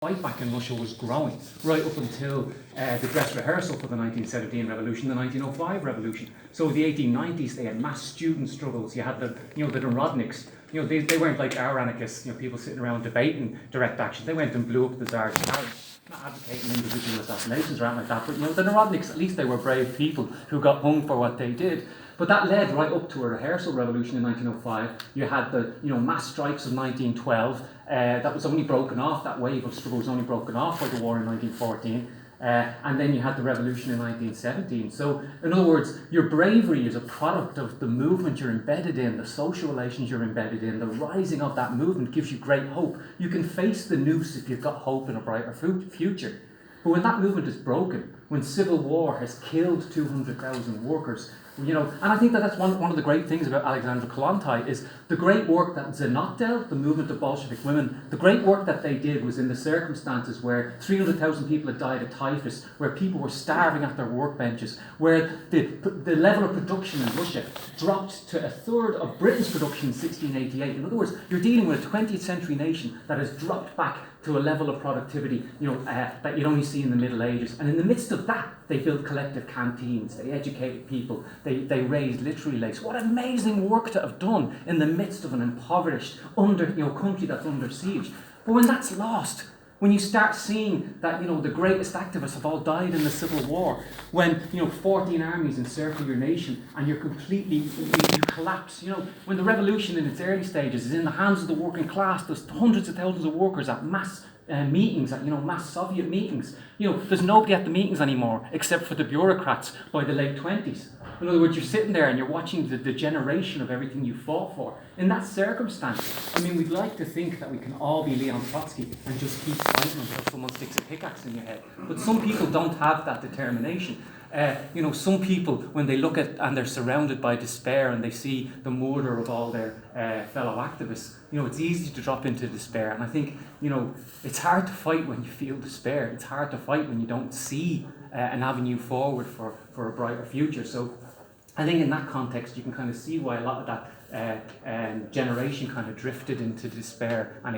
fight back in Russia was growing, right up until the dress rehearsal for the 1917 revolution, the 1905 revolution. So the 1890s, they had mass student struggles. You had the Narodniks. They weren't like our anarchists, people sitting around debating direct action. They went and blew up the Tsar's palace. Not advocating individual assassinations or anything like that, but the Narodniks, at least they were brave people who got hung for what they did. But that led right up to a rehearsal revolution in 1905. You had the mass strikes of 1912. That was only broken off, that wave of struggle was only broken off by the war in 1914. And then you had the revolution in 1917. So, in other words, your bravery is a product of the movement you're embedded in, the social relations you're embedded in. The rising of that movement gives you great hope. You can face the noose if you've got hope in a brighter future. But when that movement is broken, when civil war has killed 200,000 workers, and I think that's one of the great things about Alexandra Kollonti is the great work that Zenotdel, the movement of Bolshevik women, the great work that they did was in the circumstances where 300,000 people had died of typhus, where people were starving at their workbenches, where the level of production in Russia dropped to a third of Britain's production in 1688. In other words, you're dealing with a 20th century nation that has dropped back to a level of productivity, that you'd only see in the Middle Ages. And in the midst of that, they built collective canteens, they educated people, they raised literary lakes. What amazing work to have done in the midst of an impoverished country that's under siege. But when that's lost, when you start seeing that the greatest activists have all died in the Civil War, when 14 armies encircle your nation and you're completely you collapse. When the revolution in its early stages is in the hands of the working class, there's hundreds of thousands of workers at mass meetings, at mass Soviet meetings. There's nobody at the meetings anymore except for the bureaucrats by the late 20s. In other words, you're sitting there and you're watching the degeneration of everything you fought for. In that circumstance, we'd like to think that we can all be Leon Trotsky and just keep fighting until someone sticks a pickaxe in your head. But some people don't have that determination. Some people, when they look at and they're surrounded by despair and they see the murder of all their fellow activists, it's easy to drop into despair. And I think, it's hard to fight when you feel despair. It's hard to fight when you don't see an avenue forward for a brighter future. So I think in that context, you can kind of see why a lot of that generation kind of drifted into despair and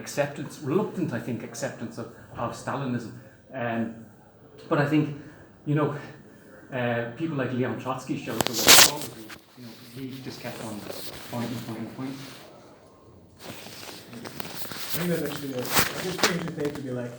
reluctant acceptance of Stalinism. But I think, people like Leon Trotsky showed the way forward. He just kept on pointing. I think that's actually a good thing to take to be like,